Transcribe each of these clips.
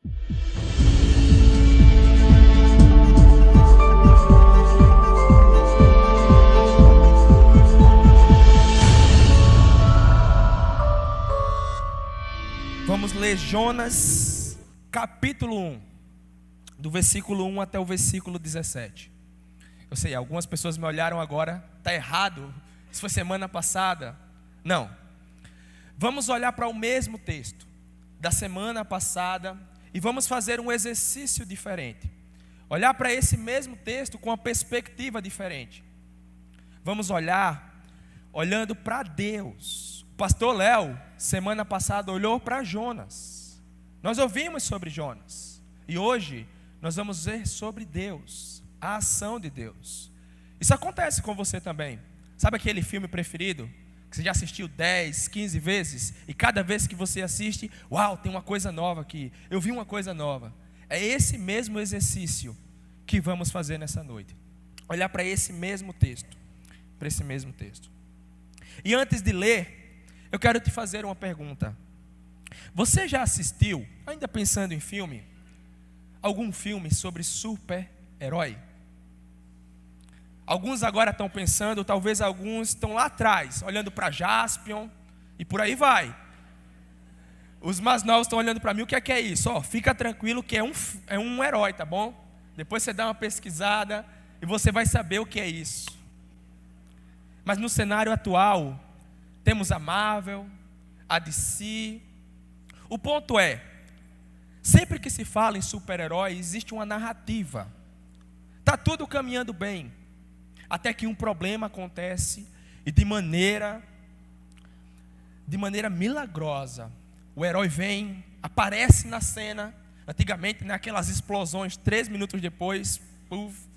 Vamos ler Jonas, capítulo 1, do versículo 1 até o versículo 17. Eu sei, algumas pessoas me olharam agora, está errado, isso foi semana passada. Não, vamos olhar para o mesmo texto da semana passada e vamos fazer um exercício diferente. Olhar para esse mesmo texto com uma perspectiva diferente. Vamos olhar, olhando para Deus. O pastor Léo, semana passada, olhou para Jonas. Nós ouvimos sobre Jonas. E hoje, nós vamos ver sobre Deus, a ação de Deus. Isso acontece com você também. Sabe aquele filme preferido? Que você já assistiu 10, 15 vezes? E cada vez que você assiste, uau, tem uma coisa nova aqui. Eu vi uma coisa nova. É esse mesmo exercício que vamos fazer nessa noite. Olhar para esse mesmo texto. Para esse mesmo texto. E antes de ler, eu quero te fazer uma pergunta. Você já assistiu, ainda pensando em filme, algum filme sobre super-herói? Alguns agora estão pensando, talvez alguns estão lá atrás, olhando para Jaspion e por aí vai. Os mais novos estão olhando para mim, o que é isso? Fica tranquilo que é um herói, tá bom? Depois você dá uma pesquisada e você vai saber o que é isso. Mas no cenário atual, temos a Marvel, a DC. O ponto é, sempre que se fala em super-herói, existe uma narrativa. Está tudo caminhando bem, até que um problema acontece e de maneira milagrosa, o herói vem, aparece na cena. Antigamente, naquelas explosões, 3 minutos depois, puff,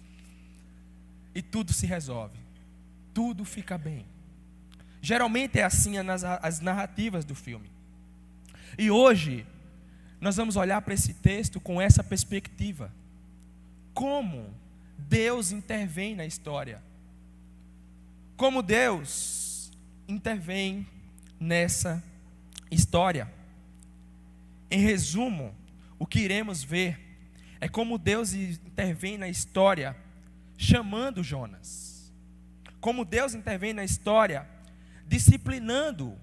e tudo se resolve. Tudo fica bem. Geralmente é assim as narrativas do filme. E hoje, nós vamos olhar para esse texto com essa perspectiva. Como Deus intervém na história. Como Deus intervém nessa história. Em resumo, o que iremos ver é como Deus intervém na história chamando Jonas. Como Deus intervém na história disciplinando.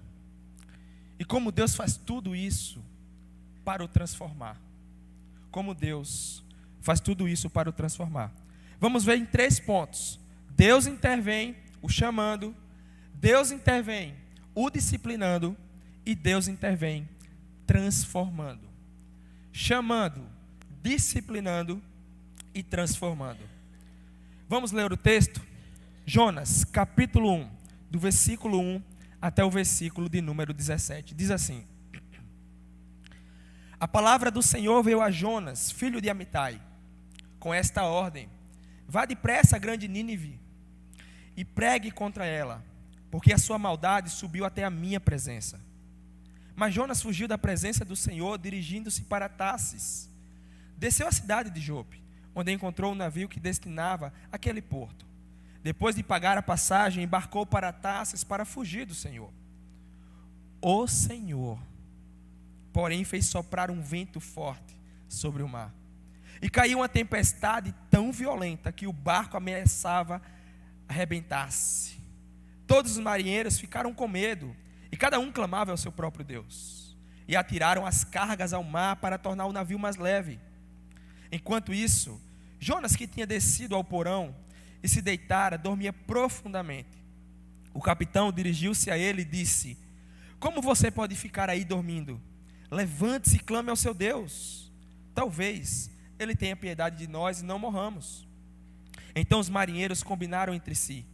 E como Deus faz tudo isso para o transformar. Como Deus faz tudo isso para o transformar. Vamos ver em 3 pontos. Deus intervém, o chamando. Deus intervém, o disciplinando. E Deus intervém, transformando. Chamando, disciplinando e transformando. Vamos ler o texto? Jonas, capítulo 1, do versículo 1 até o versículo de número 17. Diz assim: A palavra do Senhor veio a Jonas, filho de Amitai, com esta ordem: Vá depressa a grande Nínive e pregue contra ela, porque a sua maldade subiu até a minha presença. Mas Jonas fugiu da presença do Senhor, dirigindo-se para Tarsis. Desceu à cidade de Jope, onde encontrou um navio que destinava àquele porto. Depois de pagar a passagem, embarcou para Tarsis para fugir do Senhor. O Senhor, porém, fez soprar um vento forte sobre o mar. E caiu uma tempestade tão violenta que o barco ameaçava arrebentar-se. Todos os marinheiros ficaram com medo, e cada um clamava ao seu próprio Deus. E atiraram as cargas ao mar para tornar o navio mais leve. Enquanto isso, Jonas, que tinha descido ao porão e se deitara, dormia profundamente. O capitão dirigiu-se a ele e disse: Como você pode ficar aí dormindo? Levante-se e clame ao seu Deus. Talvez ele tenha piedade de nós e não morramos. Então os marinheiros combinaram entre si: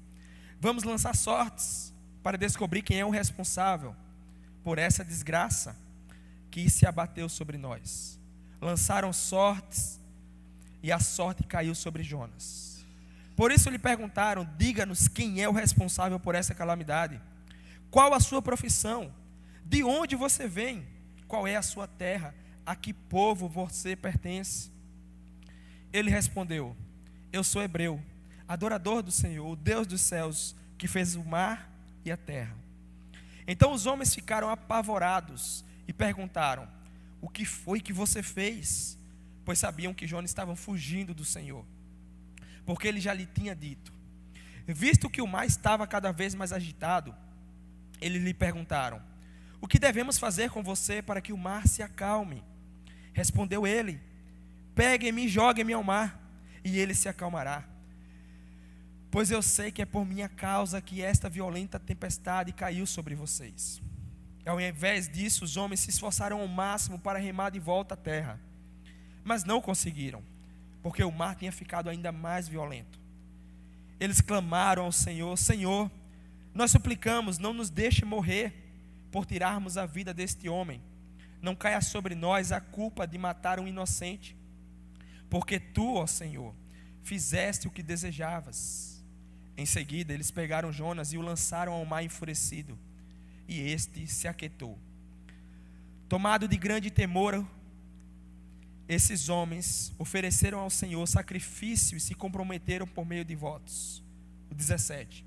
Vamos lançar sortes para descobrir quem é o responsável por essa desgraça que se abateu sobre nós. Lançaram sortes e a sorte caiu sobre Jonas. Por isso lhe perguntaram: Diga-nos quem é o responsável por essa calamidade. Qual a sua profissão? De onde você vem? Qual é a sua terra? A que povo você pertence? Ele respondeu: Eu sou hebreu, adorador do Senhor, o Deus dos céus, que fez o mar e a terra. Então os homens ficaram apavorados e perguntaram: o que foi que você fez? Pois sabiam que Jonas estava fugindo do Senhor, porque ele já lhe tinha dito. Visto que o mar estava cada vez mais agitado, eles lhe perguntaram: o que devemos fazer com você para que o mar se acalme? Respondeu ele: pegue-me e jogue-me ao mar, e ele se acalmará. Pois eu sei que é por minha causa que esta violenta tempestade caiu sobre vocês. Ao invés disso, os homens se esforçaram ao máximo para remar de volta à terra, mas não conseguiram, porque o mar tinha ficado ainda mais violento. Eles clamaram ao Senhor: Senhor, nós suplicamos, não nos deixe morrer por tirarmos a vida deste homem. Não caia sobre nós a culpa de matar um inocente, porque tu, ó Senhor, fizeste o que desejavas. Em seguida, eles pegaram Jonas e o lançaram ao mar enfurecido, e este se aquietou. Tomado de grande temor, esses homens ofereceram ao Senhor sacrifício e se comprometeram por meio de votos. O 17.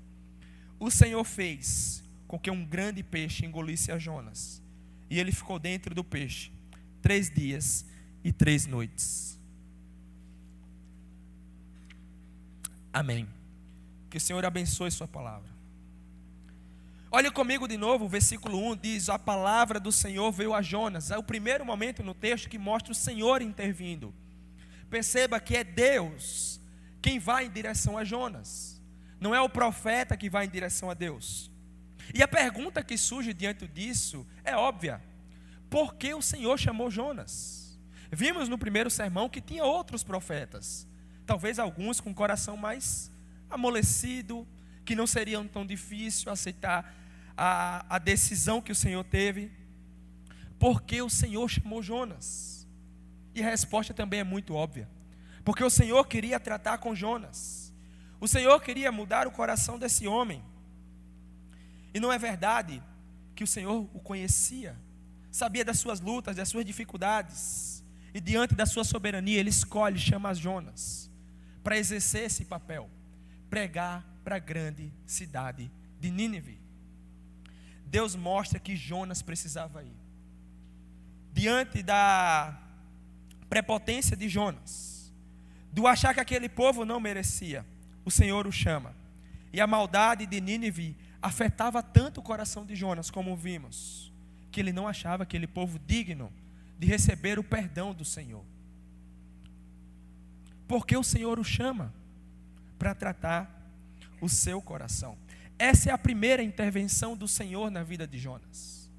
O Senhor fez com que um grande peixe engolisse a Jonas, e ele ficou dentro do peixe 3 dias e 3 noites. Amém. Que o Senhor abençoe sua palavra. Olha comigo de novo, o versículo 1 diz: a palavra do Senhor veio a Jonas. É o primeiro momento no texto que mostra o Senhor intervindo. Perceba que é Deus quem vai em direção a Jonas, não é o profeta que vai em direção a Deus. E a pergunta que surge diante disso é óbvia: por que o Senhor chamou Jonas? Vimos no primeiro sermão que tinha outros profetas, talvez alguns com o coração mais amolecido, que não seriam tão difícil aceitar a decisão que o Senhor teve. Por que o Senhor chamou Jonas? E a resposta também é muito óbvia: porque o Senhor queria tratar com Jonas. O Senhor queria mudar o coração desse homem. E não é verdade que o Senhor o conhecia, sabia das suas lutas, das suas dificuldades, e diante da sua soberania Ele escolhe, chama Jonas para exercer esse papel, pregar para a grande cidade de Nínive. Deus mostra que Jonas precisava ir. Diante da prepotência de Jonas, do achar que aquele povo não merecia, o Senhor o chama. E a maldade de Nínive afetava tanto o coração de Jonas, como vimos, que ele não achava aquele povo digno de receber o perdão do Senhor. Porque o Senhor o chama para tratar o seu coração. Essa é a primeira intervenção do Senhor na vida de Jonas.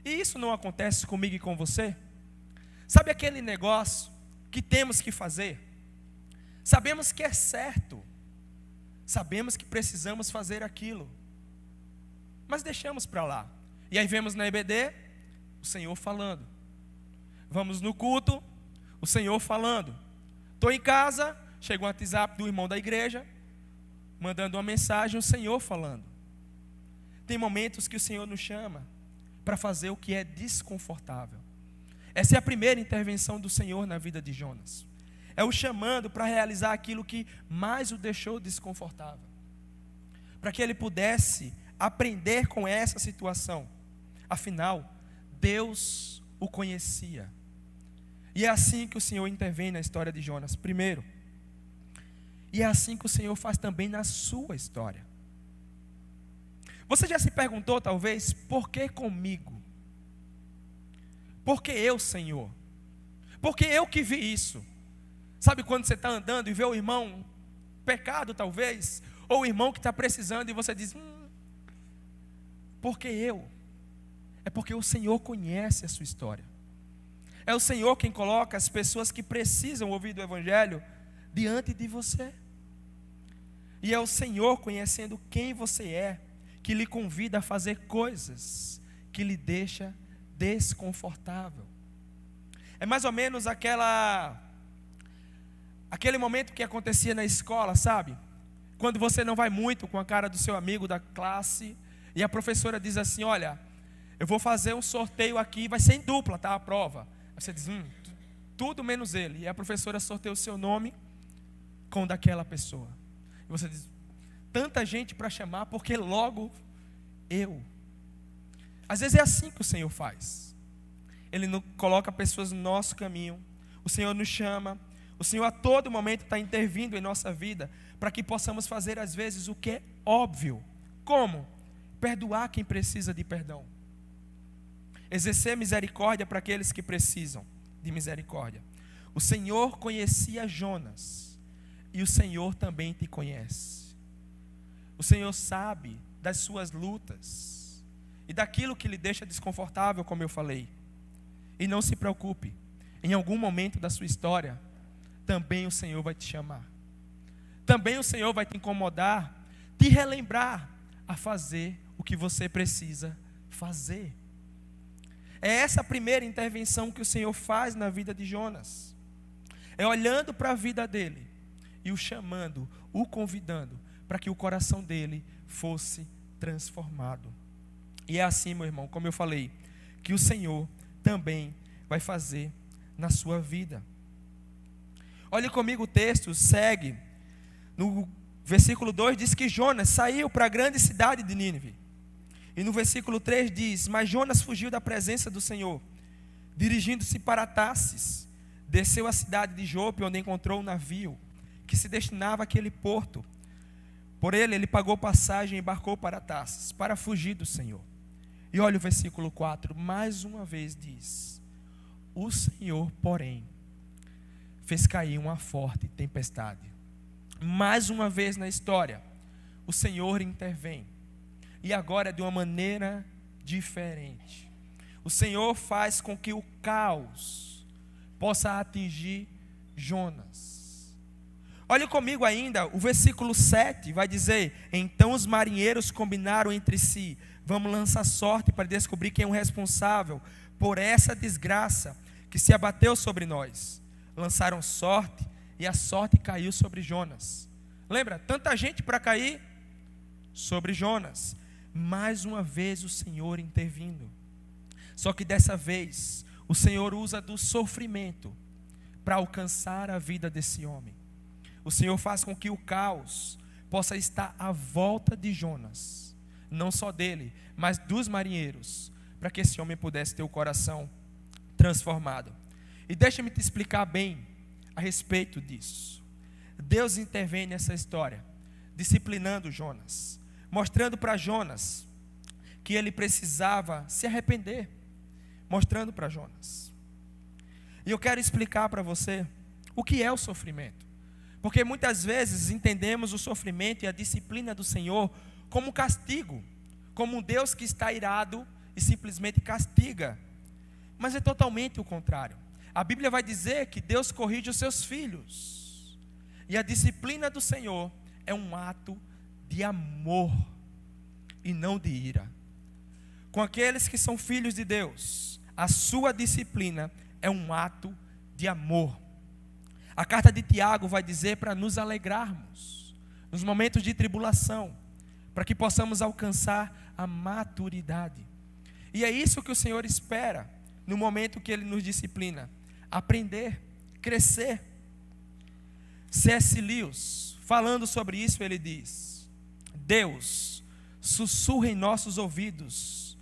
E isso não acontece comigo e com você? Sabe aquele negócio que temos que fazer? Sabemos que é certo, sabemos que precisamos fazer aquilo, mas deixamos para lá. E aí vemos na EBD o Senhor falando, vamos no culto, o Senhor falando. Estou em casa, chega um WhatsApp do irmão da igreja, mandando uma mensagem, o Senhor falando. Tem momentos que o Senhor nos chama para fazer o que é desconfortável. Essa é a primeira intervenção do Senhor na vida de Jonas. É o chamando para realizar aquilo que mais o deixou desconfortável, para que ele pudesse aprender com essa situação. Afinal, Deus o conhecia. E é assim que o Senhor intervém na história de Jonas, primeiro. E é assim que o Senhor faz também na sua história. Você já se perguntou, talvez, por que comigo? Por que eu, Senhor? Por que eu que vi isso? Sabe quando você está andando e vê o irmão pecado, talvez, ou o irmão que está precisando, e você diz: por que eu? É porque o Senhor conhece a sua história. É o Senhor quem coloca as pessoas que precisam ouvir do Evangelho diante de você. E é o Senhor, conhecendo quem você é, que lhe convida a fazer coisas que lhe deixa desconfortável. É mais ou menos aquele momento que acontecia na escola, sabe? Quando você não vai muito com a cara do seu amigo da classe, e a professora diz assim: olha, eu vou fazer um sorteio aqui, vai ser em dupla, tá, a prova. Aí você diz: tudo menos ele. E a professora sorteia o seu nome com o daquela pessoa. E você diz: tanta gente para chamar, porque logo eu. Às vezes é assim que o Senhor faz. Ele coloca pessoas no nosso caminho. O Senhor nos chama. O Senhor a todo momento está intervindo em nossa vida para que possamos fazer às vezes o que é óbvio. Como? Perdoar quem precisa de perdão. Exercer misericórdia para aqueles que precisam de misericórdia. O Senhor conhecia Jonas e o Senhor também te conhece. O Senhor sabe das suas lutas e daquilo que lhe deixa desconfortável, como eu falei. E não se preocupe, em algum momento da sua história, também o Senhor vai te chamar. Também o Senhor vai te incomodar, te relembrar a fazer o que você precisa fazer. É essa a primeira intervenção que o Senhor faz na vida de Jonas. É olhando para a vida dele e o chamando, o convidando, para que o coração dele fosse transformado. E é assim, meu irmão, como eu falei, que o Senhor também vai fazer na sua vida. Olhe comigo o texto, segue. No versículo 2 diz que Jonas saiu para a grande cidade de Nínive. E no versículo 3 diz: mas Jonas fugiu da presença do Senhor, dirigindo-se para Tarsis, desceu à cidade de Jope, onde encontrou um navio que se destinava àquele porto. Por ele pagou passagem e embarcou para Tarsis, para fugir do Senhor. E olha o versículo 4, mais uma vez diz: o Senhor, porém, fez cair uma forte tempestade. Mais uma vez na história, o Senhor intervém. E agora de uma maneira diferente. O Senhor faz com que o caos possa atingir Jonas. Olhe comigo ainda, o versículo 7 vai dizer: então os marinheiros combinaram entre si, vamos lançar sorte para descobrir quem é o responsável por essa desgraça que se abateu sobre nós. Lançaram sorte e a sorte caiu sobre Jonas. Lembra? Tanta gente para cair sobre Jonas. Mais uma vez o Senhor intervindo. Só que dessa vez o Senhor usa do sofrimento para alcançar a vida desse homem. O Senhor faz com que o caos possa estar à volta de Jonas, não só dele, mas dos marinheiros, para que esse homem pudesse ter o coração transformado. E deixa-me te explicar bem a respeito disso. Deus intervém nessa história, disciplinando Jonas, mostrando para Jonas que ele precisava se arrepender, mostrando para Jonas. E eu quero explicar para você o que é o sofrimento, porque muitas vezes entendemos o sofrimento e a disciplina do Senhor como castigo, como um Deus que está irado e simplesmente castiga, mas é totalmente o contrário. A Bíblia vai dizer que Deus corrige os seus filhos, e a disciplina do Senhor é um ato de amor e não de ira. Com aqueles que são filhos de Deus, a sua disciplina é um ato de amor. A carta de Tiago vai dizer para nos alegrarmos nos momentos de tribulação, para que possamos alcançar a maturidade. E é isso que o Senhor espera no momento que Ele nos disciplina: aprender, crescer. C.S. Lewis, falando sobre isso, ele diz: Deus sussurra em nossos ouvidos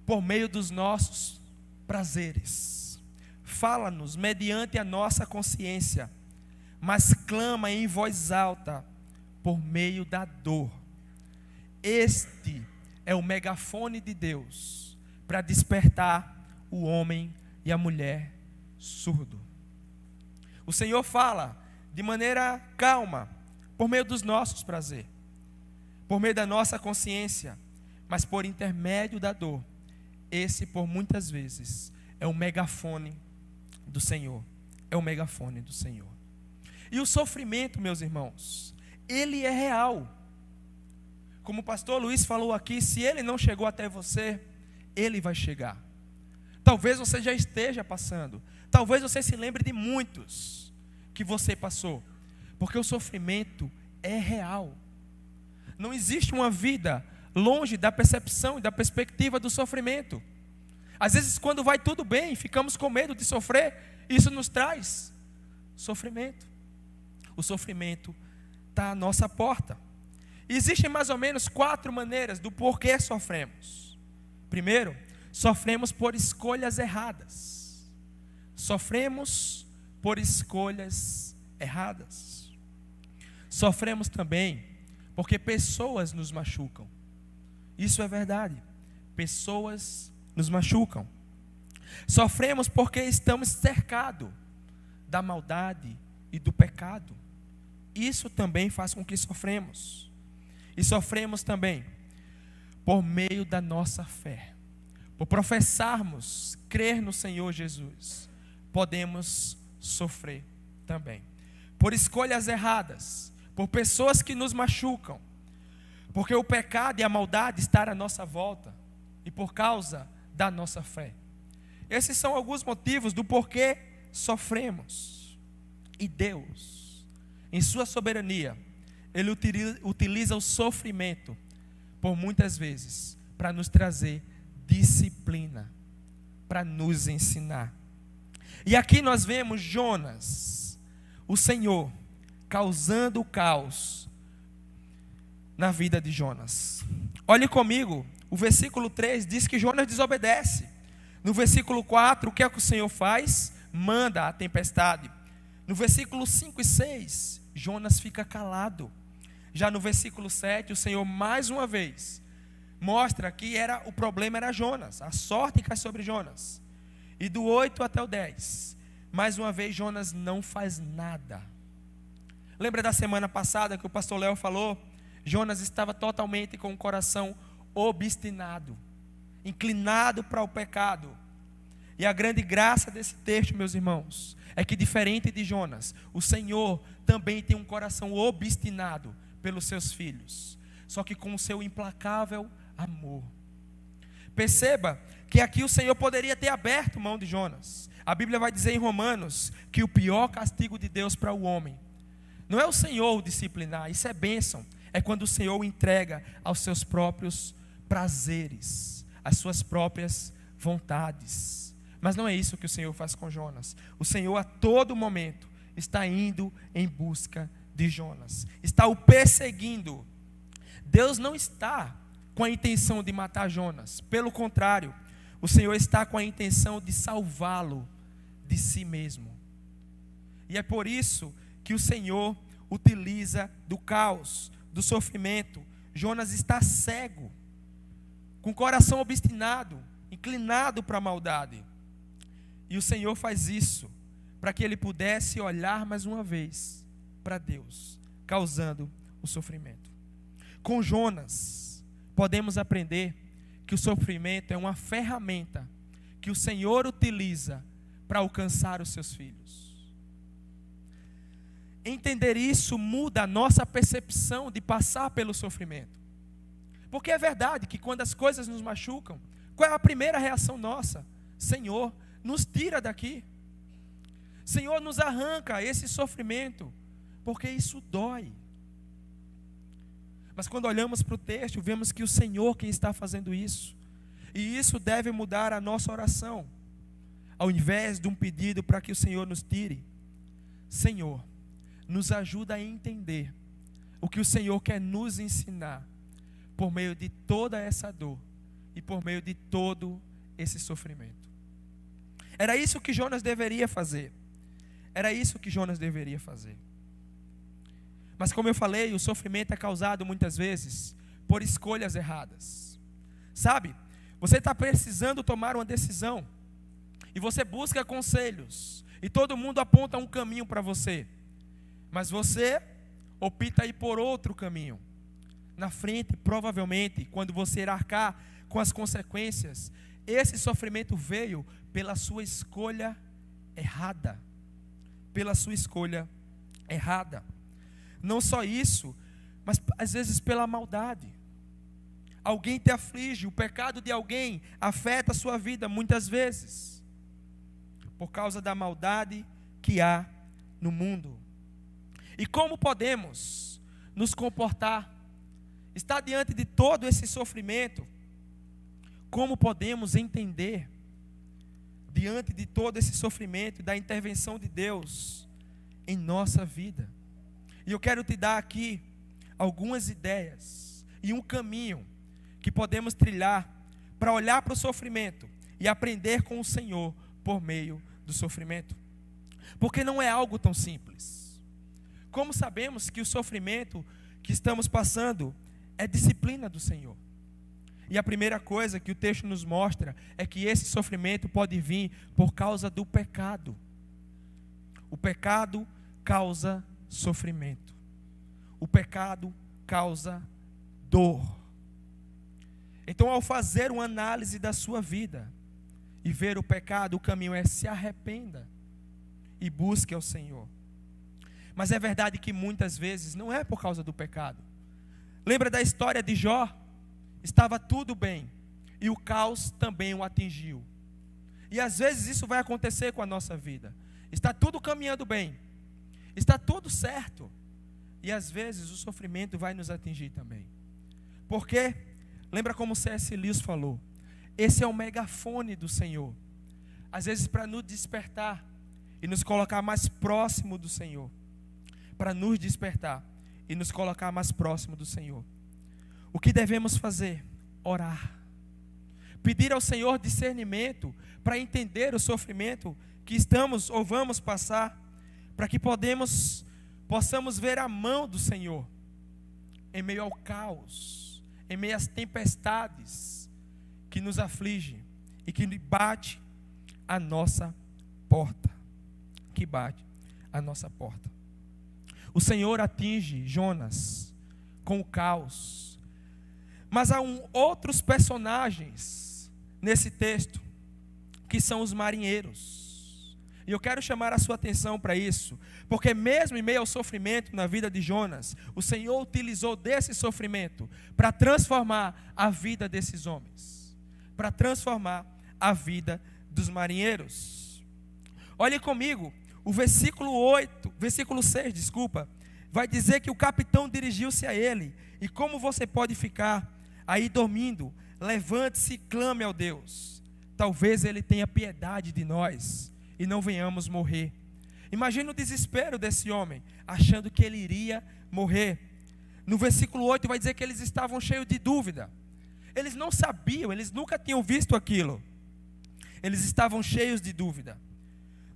por meio dos nossos prazeres, fala-nos mediante a nossa consciência, mas clama em voz alta por meio da dor. Este é o megafone de Deus para despertar o homem e a mulher surdo. O Senhor fala de maneira calma, por meio dos nossos prazeres, por meio da nossa consciência, mas por intermédio da dor. Esse, por muitas vezes, é o megafone do Senhor. É o megafone do Senhor. E o sofrimento, meus irmãos, ele é real. Como o pastor Luiz falou aqui, se ele não chegou até você, ele vai chegar. Talvez você já esteja passando. Talvez você se lembre de muitos que você passou. Porque o sofrimento é real. Não existe uma vida longe da percepção e da perspectiva do sofrimento. Às vezes, quando vai tudo bem, ficamos com medo de sofrer. Isso nos traz sofrimento. O sofrimento está à nossa porta. Existem mais ou menos 4 maneiras do porquê sofremos. Primeiro, sofremos por escolhas erradas. Sofremos por escolhas erradas. Sofremos também porque pessoas nos machucam. Isso é verdade. Pessoas nos machucam. Sofremos porque estamos cercados da maldade e do pecado. Isso também faz com que sofremos. E sofremos também por meio da nossa fé. Por professarmos crer no Senhor Jesus, podemos sofrer também. Por escolhas erradas, por pessoas que nos machucam, porque o pecado e a maldade estão à nossa volta, e por causa da nossa fé. Esses são alguns motivos do porquê sofremos. E Deus, em sua soberania, Ele utiliza o sofrimento, por muitas vezes, para nos trazer disciplina, para nos ensinar. E aqui nós vemos Jonas, o Senhor, causando o caos na vida de Jonas. Olhe comigo, o versículo 3 diz que Jonas desobedece. No versículo 4, o que é que o Senhor faz? Manda a tempestade. No versículo 5 e 6, Jonas fica calado. Já no versículo 7, o Senhor mais uma vez mostra que o problema era Jonas, a sorte cai sobre Jonas. E do 8 até o 10, mais uma vez Jonas não faz nada. Lembra da semana passada que o pastor Léo falou? Jonas estava totalmente com o coração obstinado, inclinado para o pecado. E a grande graça desse texto, meus irmãos, é que diferente de Jonas, o Senhor também tem um coração obstinado pelos seus filhos, só que com o seu implacável amor. Perceba que aqui o Senhor poderia ter aberto mão de Jonas. A Bíblia vai dizer em Romanos que o pior castigo de Deus para o homem não é o Senhor o disciplinar, isso é bênção. É quando o Senhor o entrega aos seus próprios prazeres, às suas próprias vontades. Mas não é isso que o Senhor faz com Jonas. O Senhor a todo momento está indo em busca de Jonas, está o perseguindo. Deus não está com a intenção de matar Jonas, pelo contrário, o Senhor está com a intenção de salvá-lo de si mesmo. E é por isso que o Senhor utiliza do caos, do sofrimento. Jonas está cego, com o coração obstinado, inclinado para a maldade. E o Senhor faz isso para que ele pudesse olhar mais uma vez para Deus, causando o sofrimento. Com Jonas, podemos aprender que o sofrimento é uma ferramenta que o Senhor utiliza para alcançar os seus filhos. Entender isso muda a nossa percepção de passar pelo sofrimento. Porque é verdade que quando as coisas nos machucam, qual é a primeira reação nossa? Senhor, nos tira daqui. Senhor, nos arranca esse sofrimento, porque isso dói. Mas quando olhamos para o texto, vemos que o Senhor quem está fazendo isso. E isso deve mudar a nossa oração. Ao invés de um pedido para que o Senhor nos tire, Senhor, nos ajuda a entender o que o Senhor quer nos ensinar por meio de toda essa dor e por meio de todo esse sofrimento. Era isso que Jonas deveria fazer. Era isso que Jonas deveria fazer. Mas como eu falei, o sofrimento é causado muitas vezes por escolhas erradas. Sabe, você está precisando tomar uma decisão e você busca conselhos e todo mundo aponta um caminho para você, mas você opta aí por outro caminho. Na frente, provavelmente, quando você arcar com as consequências, esse sofrimento veio pela sua escolha errada. Pela sua escolha errada. Não só isso, mas às vezes pela maldade. Alguém te aflige, o pecado de alguém afeta a sua vida muitas vezes, por causa da maldade que há no mundo. E como podemos nos comportar? Está diante de todo esse sofrimento, como podemos entender, diante de todo esse sofrimento, da intervenção de Deus em nossa vida? E eu quero te dar aqui algumas ideias e um caminho que podemos trilhar para olhar para o sofrimento e aprender com o Senhor por meio do sofrimento. Porque não é algo tão simples. Como sabemos que o sofrimento que estamos passando é disciplina do Senhor? E a primeira coisa que o texto nos mostra é que esse sofrimento pode vir por causa do pecado. O pecado causa sofrimento. O pecado causa dor. Então, ao fazer uma análise da sua vida e ver o pecado, o caminho é: se arrependa e busque ao Senhor. Mas é verdade que muitas vezes não é por causa do pecado. Lembra da história de Jó? Estava tudo bem e o caos também o atingiu. E às vezes isso vai acontecer com a nossa vida. Está tudo caminhando bem, está tudo certo, e às vezes o sofrimento vai nos atingir também. Por quê? Lembra como C.S. Lewis falou? Esse é o megafone do Senhor. Às vezes para nos despertar e nos colocar mais próximo do Senhor. Para nos despertar e nos colocar mais próximo do Senhor. O que devemos fazer? Orar. Pedir ao Senhor discernimento para entender o sofrimento que estamos ou vamos passar, para que possamos ver a mão do Senhor em meio ao caos, em meio às tempestades que nos afligem e que bate a nossa porta. Que bate a nossa porta. O Senhor atinge Jonas com o caos. Mas há outros personagens nesse texto, que são os marinheiros. E eu quero chamar a sua atenção para isso, porque mesmo em meio ao sofrimento na vida de Jonas, o Senhor utilizou desse sofrimento para transformar a vida desses homens, para transformar a vida dos marinheiros. Olhe comigo, o versículo 6, vai dizer que o capitão dirigiu-se a ele: e como você pode ficar aí dormindo? Levante-se e clame ao Deus. Talvez ele tenha piedade de nós e não venhamos morrer. Imagina o desespero desse homem, achando que ele iria morrer. No versículo 8 vai dizer que eles estavam cheios de dúvida. Eles não sabiam, eles nunca tinham visto aquilo. Eles estavam cheios de dúvida.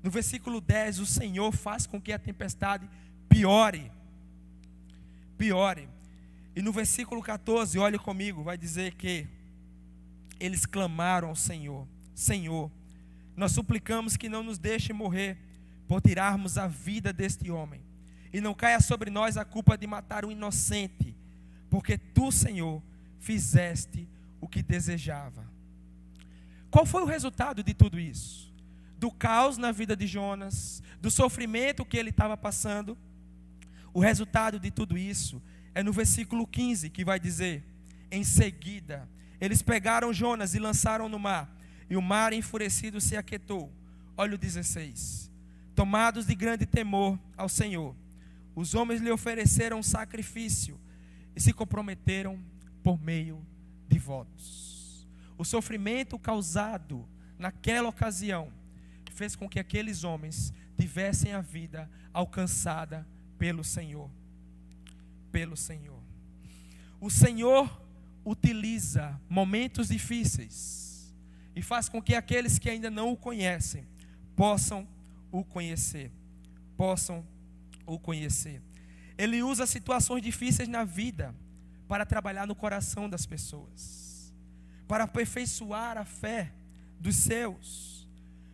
No versículo 10, o Senhor faz com que a tempestade piore. E no versículo 14, olhe comigo, vai dizer que eles clamaram ao Senhor: Senhor, nós suplicamos que não nos deixe morrer por tirarmos a vida deste homem, e não caia sobre nós a culpa de matar um inocente, porque tu, Senhor, fizeste o que desejava. Qual foi o resultado de tudo isso? Do caos na vida de Jonas, do sofrimento que ele estava passando. O resultado de tudo isso é no versículo 15, que vai dizer: em seguida, eles pegaram Jonas e lançaram no mar, e o mar enfurecido se aquietou. Olha o 16. Tomados de grande temor ao Senhor, os homens lhe ofereceram um sacrifício e se comprometeram por meio de votos. O sofrimento causado naquela ocasião fez com que aqueles homens tivessem a vida alcançada pelo Senhor. Pelo Senhor. O Senhor utiliza momentos difíceis e faz com que aqueles que ainda não o conhecem possam o conhecer. Possam o conhecer. Ele usa situações difíceis na vida para trabalhar no coração das pessoas, para aperfeiçoar a fé dos seus.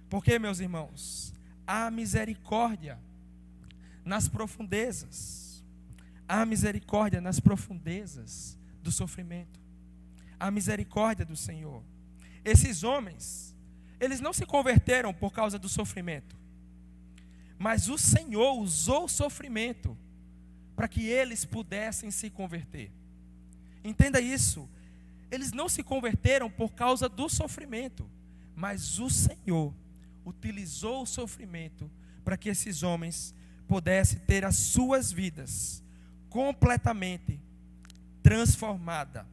Porque, meus irmãos, há misericórdia nas profundezas. Há misericórdia nas profundezas do sofrimento. Há misericórdia do Senhor. Esses homens, eles não se converteram por causa do sofrimento, mas o Senhor usou o sofrimento para que eles pudessem se converter. Entenda isso. Eles não se converteram por causa do sofrimento, mas o Senhor utilizou o sofrimento para que esses homens pudessem ter as suas vidas completamente transformada.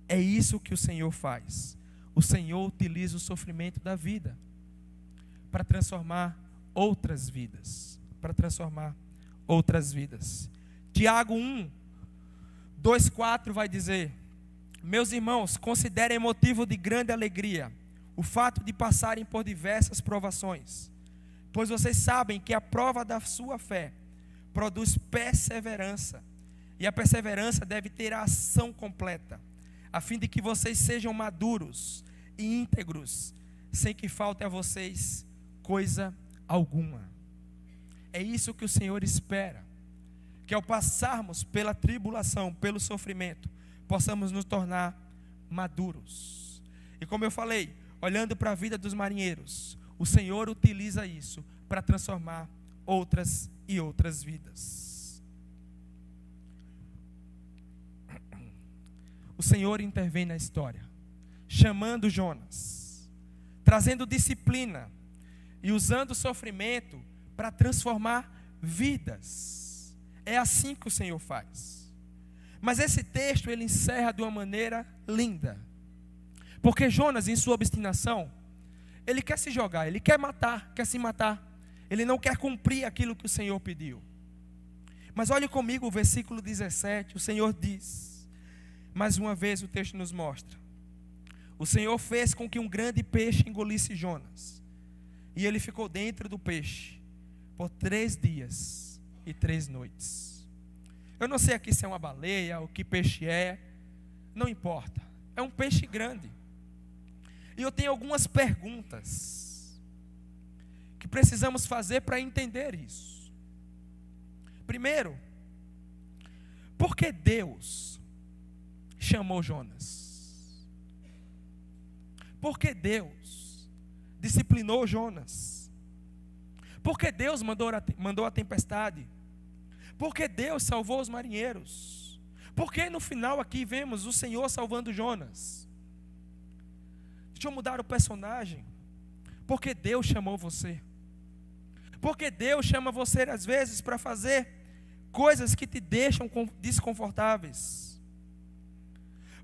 É isso que o Senhor faz. O Senhor utiliza o sofrimento da vida para transformar outras vidas. Tiago 1, 2:4 vai dizer: Meus irmãos, considerem motivo de grande alegria o fato de passarem por diversas provações, pois vocês sabem que a prova da sua fé produz perseverança, e a perseverança deve ter a ação completa, a fim de que vocês sejam maduros e íntegros, sem que falte a vocês coisa alguma. É isso que o Senhor espera, que ao passarmos pela tribulação, pelo sofrimento, possamos nos tornar maduros. E como eu falei, olhando para a vida dos marinheiros, o Senhor utiliza isso para transformar outras e outras vidas. O Senhor intervém na história, chamando Jonas, trazendo disciplina e usando o sofrimento para transformar vidas. É assim que o Senhor faz. Mas esse texto ele encerra de uma maneira linda, porque Jonas, em sua obstinação, ele quer se jogar, ele quer matar, quer se matar. Ele não quer cumprir aquilo que o Senhor pediu. Mas olhe comigo o versículo 17, o Senhor diz, mais uma vez o texto nos mostra: o Senhor fez com que um grande peixe engolisse Jonas, e ele ficou dentro do peixe por 3 dias e 3 noites. Eu não sei aqui se é uma baleia, o que peixe é, não importa, é um peixe grande. E eu tenho algumas perguntas que precisamos fazer para entender isso. Primeiro, por que Deus chamou Jonas? Por que Deus disciplinou Jonas? Por que Deus mandou a tempestade? Por que Deus salvou os marinheiros? Por que no final aqui vemos o Senhor salvando Jonas? Deixa eu mudar o personagem. Por que Deus chamou você? Porque Deus chama você às vezes para fazer coisas que te deixam desconfortáveis.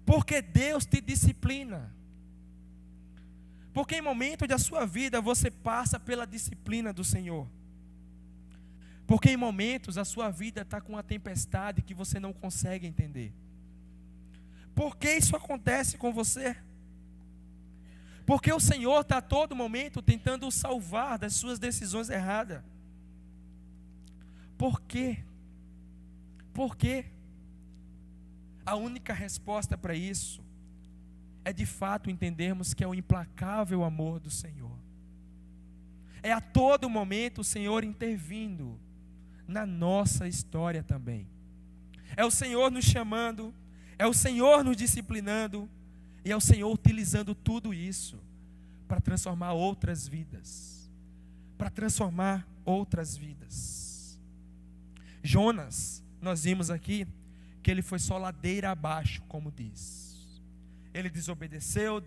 Porque Deus te disciplina. Porque em momentos da sua vida você passa pela disciplina do Senhor. Porque em momentos a sua vida está com uma tempestade que você não consegue entender. Por que isso acontece com você? Porque o Senhor está a todo momento tentando o salvar das suas decisões erradas. Por quê? Por quê? A única resposta para isso é de fato entendermos que é o implacável amor do Senhor. É a todo momento o Senhor intervindo na nossa história também. É o Senhor nos chamando, é o Senhor nos disciplinando, e é o Senhor utilizando tudo isso para transformar outras vidas. Para transformar outras vidas. Jonas, nós vimos aqui que ele foi só ladeira abaixo, como diz. Ele desobedeceu,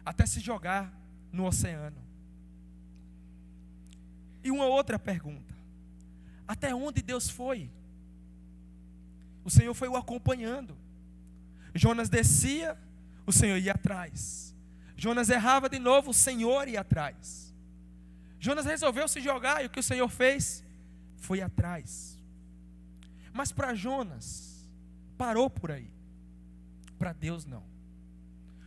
até se jogar no oceano. E uma outra pergunta: até onde Deus foi? O Senhor foi o acompanhando. Jonas descia, o Senhor ia atrás. Jonas errava de novo, o Senhor ia atrás. Jonas resolveu se jogar, e o que o Senhor fez? Foi atrás. Mas para Jonas, parou por aí. Para Deus não.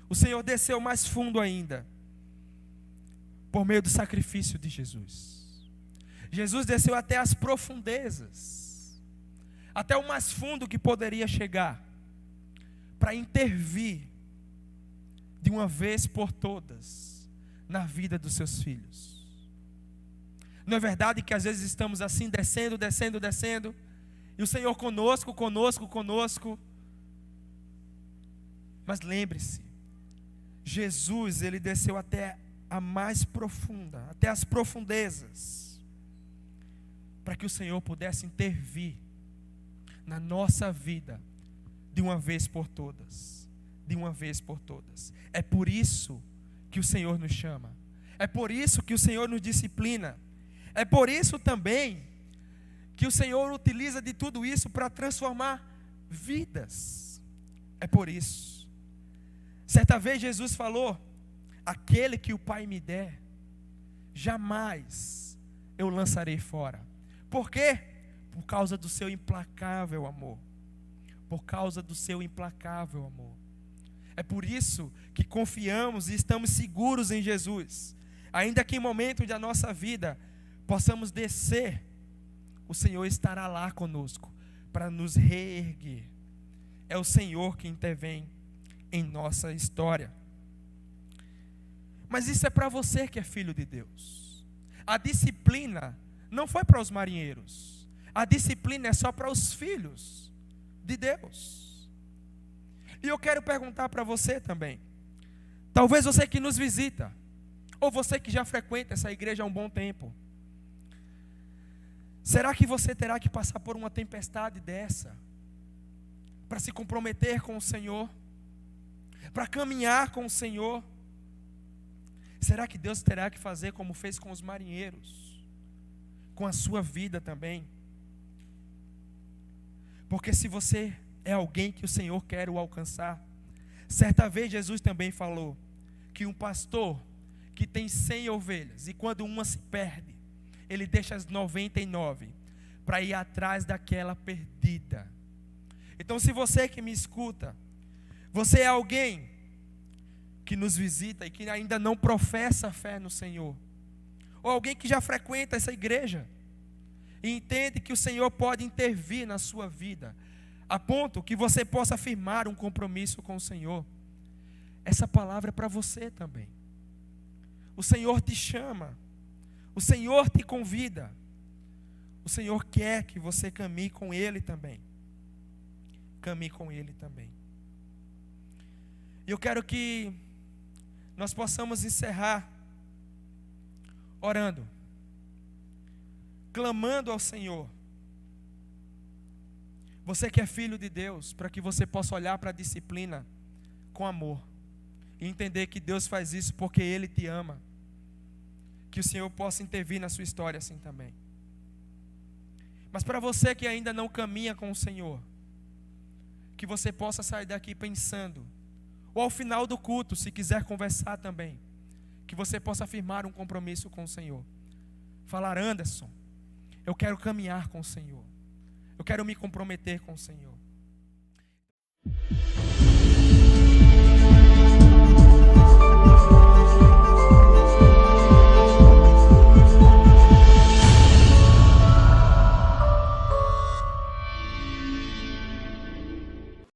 O Senhor desceu mais fundo ainda, por meio do sacrifício de Jesus. Jesus desceu até as profundezas, até o mais fundo que poderia chegar, para intervir de uma vez por todas na vida dos seus filhos. Não é verdade que às vezes estamos assim, descendo, e o Senhor conosco, mas lembre-se, Jesus, ele desceu até a mais profunda, até as profundezas, para que o Senhor pudesse intervir na nossa vida de uma vez por todas. É por isso que o Senhor nos chama. É por isso que o Senhor nos disciplina. É por isso também que o Senhor utiliza de tudo isso para transformar vidas. É por isso. Certa vez Jesus falou: aquele que o Pai me der, jamais eu lançarei fora. Por quê? Por causa do seu implacável amor. por causa do seu implacável amor. É por isso que confiamos e estamos seguros em Jesus. Ainda que em momento da nossa vida possamos descer, o Senhor estará lá conosco para nos reerguer. É o Senhor que intervém em nossa história. Mas isso é para você que é filho de Deus. A disciplina não foi para os marinheiros. A disciplina é só para os filhos de Deus. E eu quero perguntar para você também. Talvez você que nos visita, ou você que já frequenta essa igreja há um bom tempo. Será que você terá que passar por uma tempestade dessa para se comprometer com o Senhor? Para caminhar com o Senhor? Será que Deus terá que fazer como fez com os marinheiros? Com a sua vida também? Porque se você é alguém que o Senhor quer o alcançar, certa vez Jesus também falou que um pastor que tem 100 ovelhas, e quando uma se perde, ele deixa as 99 para ir atrás daquela perdida. Então, se você que me escuta, você é alguém que nos visita e que ainda não professa fé no Senhor, ou alguém que já frequenta essa igreja e entende que o Senhor pode intervir na sua vida, a ponto que você possa firmar um compromisso com o Senhor, essa palavra é para você também. O Senhor te chama, o Senhor te convida, o Senhor quer que você caminhe com Ele também. Caminhe com Ele também. E eu quero que nós possamos encerrar orando, clamando ao Senhor. Você que é filho de Deus, para que você possa olhar para a disciplina com amor e entender que Deus faz isso porque Ele te ama. Que o Senhor possa intervir na sua história assim também. Mas para você que ainda não caminha com o Senhor, que você possa sair daqui pensando, ou ao final do culto, se quiser conversar também, que você possa firmar um compromisso com o Senhor. Falar: Anderson, eu quero caminhar com o Senhor, eu quero me comprometer com o Senhor.